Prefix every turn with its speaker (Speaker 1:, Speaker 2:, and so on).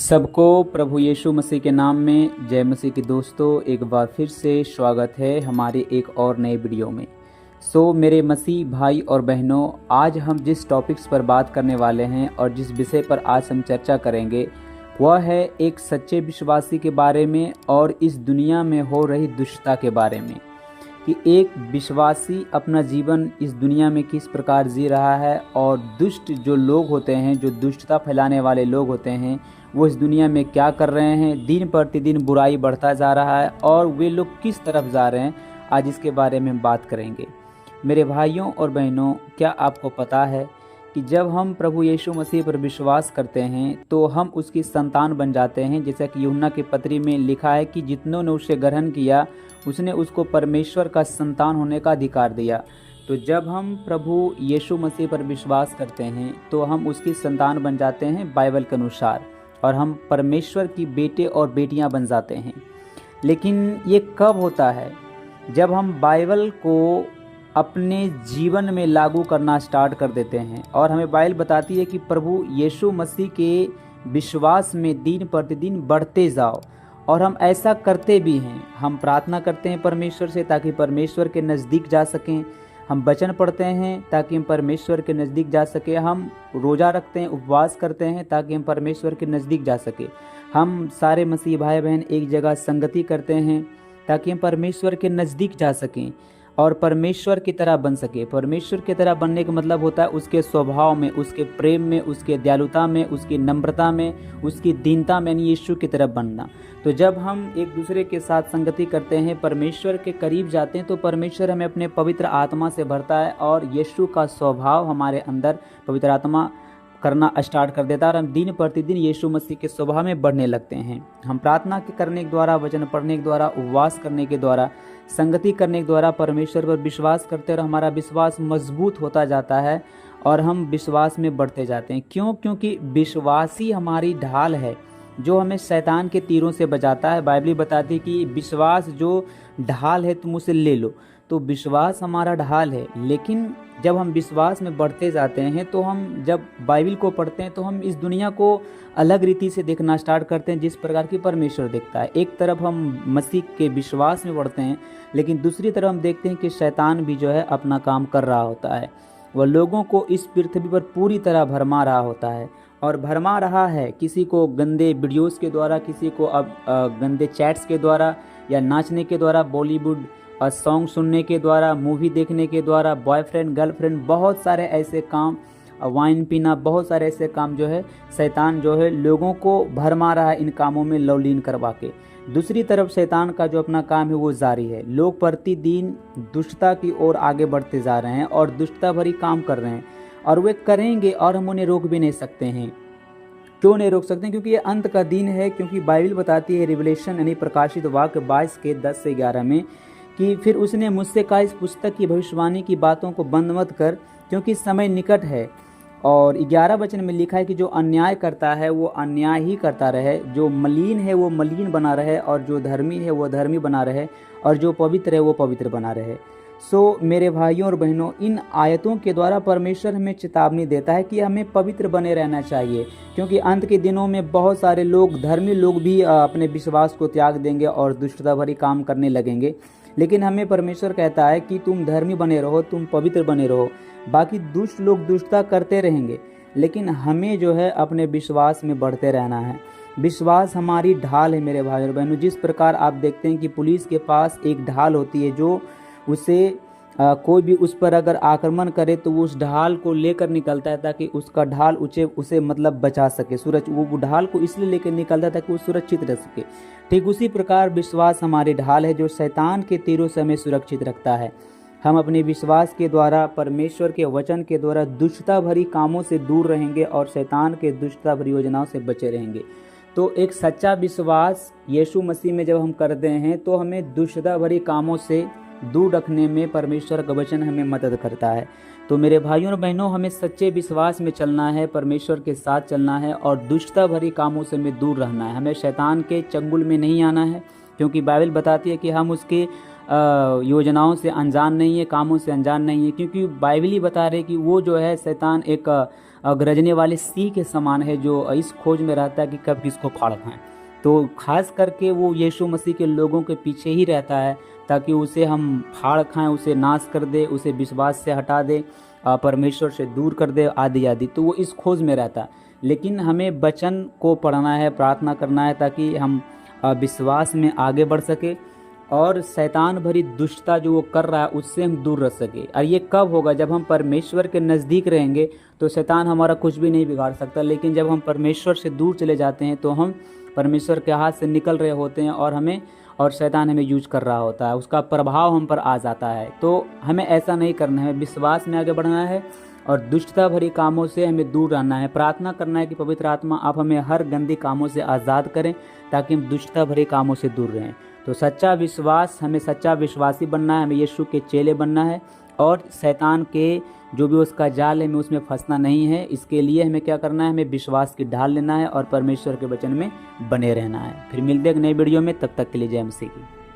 Speaker 1: सबको प्रभु यीशु मसीह के नाम में जय मसीह की दोस्तों, एक बार फिर से स्वागत है हमारे एक और नए वीडियो में। मेरे मसीह भाई और बहनों, आज हम जिस टॉपिक्स पर बात करने वाले हैं और जिस विषय पर आज हम चर्चा करेंगे वह है एक सच्चे विश्वासी के बारे में और इस दुनिया में हो रही दुष्टता के बारे में कि एक विश्वासी अपना जीवन इस दुनिया में किस प्रकार जी रहा है और दुष्ट जो लोग होते हैं, जो दुष्टता फैलाने वाले लोग होते हैं, वो इस दुनिया में क्या कर रहे हैं। दिन प्रतिदिन बुराई बढ़ता जा रहा है और वे लोग किस तरफ जा रहे हैं, आज इसके बारे में हम बात करेंगे। मेरे भाइयों और बहनों, क्या आपको पता है कि जब हम प्रभु यीशु मसीह पर विश्वास करते हैं तो हम उसकी संतान बन जाते हैं। जैसा कि यूहन्ना की पत्री में लिखा है कि जितनों ने उसे ग्रहण किया उसने उसको परमेश्वर का संतान होने का अधिकार दिया। तो जब हम प्रभु यीशु मसीह पर विश्वास करते हैं तो हम उसकी संतान बन जाते हैं बाइबल के अनुसार, और हम परमेश्वर की बेटे और बेटियां बन जाते हैं। लेकिन ये कब होता है? जब हम बाइबल को अपने जीवन में लागू करना स्टार्ट कर देते हैं। और हमें बाइबल बताती है कि प्रभु यीशु मसीह के विश्वास में दिन प्रतिदिन बढ़ते जाओ, और हम ऐसा करते भी हैं। हम प्रार्थना करते हैं परमेश्वर से ताकि परमेश्वर के नज़दीक जा सकें। हम वचन पढ़ते हैं ताकि हम परमेश्वर के नज़दीक जा सके। हम रोज़ा रखते हैं, उपवास करते हैं ताकि हम परमेश्वर के नज़दीक जा सके। हम सारे मसीह भाई बहन एक जगह संगति करते हैं ताकि हम परमेश्वर के नज़दीक जा सकें और परमेश्वर की तरह बन सके। परमेश्वर की तरह बनने का मतलब होता है उसके स्वभाव में, उसके प्रेम में, उसके दयालुता में, उसकी नम्रता में, उसकी दीनता में, यानी यीशु की तरह बनना। तो जब हम एक दूसरे के साथ संगति करते हैं, परमेश्वर के करीब जाते हैं, तो परमेश्वर हमें अपने पवित्र आत्मा से भरता है और यीशु का स्वभाव हमारे अंदर पवित्र आत्मा करना स्टार्ट कर देता है और हम दिन प्रतिदिन यीशु मसीह के स्वभाव में बढ़ने लगते हैं। हम प्रार्थना के करने के द्वारा, वचन पढ़ने के द्वारा, उपवास करने के द्वारा, संगति करने के द्वारा परमेश्वर पर विश्वास करते हैं और हमारा विश्वास मजबूत होता जाता है और हम विश्वास में बढ़ते जाते हैं। क्यों? क्योंकि विश्वास ही हमारी ढाल है जो हमें शैतान के तीरों से बचाता है। बाइबल बताती है कि विश्वास जो ढाल है तुम उसे ले लो। तो विश्वास हमारा ढाल है। लेकिन जब हम विश्वास में बढ़ते जाते हैं तो हम जब बाइबल को पढ़ते हैं तो हम इस दुनिया को अलग रीति से देखना स्टार्ट करते हैं जिस प्रकार की परमेश्वर देखता है। एक तरफ हम मसीह के विश्वास में बढ़ते हैं, लेकिन दूसरी तरफ हम देखते हैं कि शैतान भी जो है अपना काम कर रहा होता है। वह लोगों को इस पृथ्वी पर पूरी तरह भरमा रहा होता है और भरमा रहा है। किसी को गंदे वीडियोस के द्वारा, किसी को अब गंदे चैट्स के द्वारा या नाचने के द्वारा, बॉलीवुड और सॉन्ग सुनने के द्वारा, मूवी देखने के द्वारा, बॉयफ्रेंड गर्लफ्रेंड, बहुत सारे ऐसे काम, वाइन पीना, बहुत सारे ऐसे काम जो है शैतान जो है लोगों को भरमा रहा है इन कामों में लवलीन करवा के। दूसरी तरफ शैतान का जो अपना काम है वो जारी है। लोग प्रतिदिन दुष्टता की ओर आगे बढ़ते जा रहे हैं और दुष्टता भरी काम कर रहे हैं और वे करेंगे और हम उन्हें रोक भी नहीं सकते हैं। क्यों नहीं रोक सकते? क्योंकि ये अंत का दिन है। क्योंकि बाइबल बताती है, रिवलेशन यानी प्रकाशित वाक्य 22 के 10 से 11 में कि फिर उसने मुझसे कहा, इस पुस्तक की भविष्यवाणी की बातों को बंद मत कर क्योंकि समय निकट है। और 11 वचन में लिखा है कि जो अन्याय करता है वो अन्याय ही करता रहे, जो मलिन है वो मलिन बना रहे, और जो धर्मी है वो धर्मी बना रहे, और जो पवित्र है वो पवित्र बना रहे। मेरे भाइयों और बहनों, इन आयतों के द्वारा परमेश्वर हमें चेतावनी देता है कि हमें पवित्र बने रहना चाहिए। क्योंकि अंत के दिनों में बहुत सारे लोग, धर्मी लोग भी अपने विश्वास को त्याग देंगे और दुष्टता भरी काम करने लगेंगे। लेकिन हमें परमेश्वर कहता है कि तुम धर्मी बने रहो, तुम पवित्र बने रहो। बाकी दुष्ट लोग दुष्टता करते रहेंगे, लेकिन हमें जो है अपने विश्वास में बढ़ते रहना है। विश्वास हमारी ढाल है मेरे भाई और बहनों। जिस प्रकार आप देखते हैं कि पुलिस के पास एक ढाल होती है जो उसे कोई भी उस पर अगर आक्रमण करे तो वो उस ढाल को लेकर निकलता है ताकि उसका ढाल उसे मतलब बचा सके। वो ढाल को इसलिए लेकर निकलता है ताकि वो सुरक्षित रह सके। ठीक उसी प्रकार विश्वास हमारी ढाल है जो शैतान के तीरों से हमें सुरक्षित रखता है। हम अपने विश्वास के द्वारा, परमेश्वर के वचन के द्वारा दुष्टता भरी कामों से दूर रहेंगे और शैतान के दुष्टता भरी योजनाओं से बचे रहेंगे। तो एक सच्चा विश्वास यीशु मसीह में जब हम करते हैं तो हमें दुष्टता भरी कामों से दूर रखने में परमेश्वर का वचन हमें मदद करता है। तो मेरे भाइयों और बहनों, हमें सच्चे विश्वास में चलना है, परमेश्वर के साथ चलना है और दुष्टता भरी कामों से हमें दूर रहना है। हमें शैतान के चंगुल में नहीं आना है, क्योंकि बाइबल बताती है कि हम उसके योजनाओं से अनजान नहीं है, कामों से अनजान नहीं है। क्योंकि बाइबल ही बता रहे कि वो जो है शैतान एक गरजने वाले सिंह के समान है, जो इस खोज में रहता है कि कब किसको फाड़ खाएं। तो खास करके वो यीशु मसीह के लोगों के पीछे ही रहता है, ताकि उसे हम फाड़ खाएं, उसे नाश कर दे, उसे विश्वास से हटा दे, परमेश्वर से दूर कर दे, आदि आदि। तो वो इस खोज में रहता है। लेकिन हमें वचन को पढ़ना है, प्रार्थना करना है, ताकि हम विश्वास में आगे बढ़ सके और शैतान भरी दुष्टता जो वो कर रहा है उससे हम दूर रह सके। और ये कब होगा? जब हम परमेश्वर के नज़दीक रहेंगे तो शैतान हमारा कुछ भी नहीं बिगाड़ सकता। लेकिन जब हम परमेश्वर से दूर चले जाते हैं तो हम परमेश्वर के हाथ से निकल रहे होते हैं और शैतान हमें यूज कर रहा होता है, उसका प्रभाव हम पर आ जाता है। तो हमें ऐसा नहीं करना है, विश्वास में आगे बढ़ना है और दुष्टता भरी कामों से हमें दूर रहना है। प्रार्थना करना है कि पवित्र आत्मा आप हमें हर गंदी कामों से आज़ाद करें, ताकि हम दुष्टता भरे कामों से दूर रहें। तो सच्चा विश्वास, हमें सच्चा विश्वासी बनना है, हमें यीशु के चेले बनना है और शैतान के जो भी उसका जाल है हमें उसमें फंसना नहीं है। इसके लिए हमें क्या करना है? हमें विश्वास की ढाल लेना है और परमेश्वर के वचन में बने रहना है। फिर मिलते हैं एक नई वीडियो में, तब तक के लिए जय मसीह की।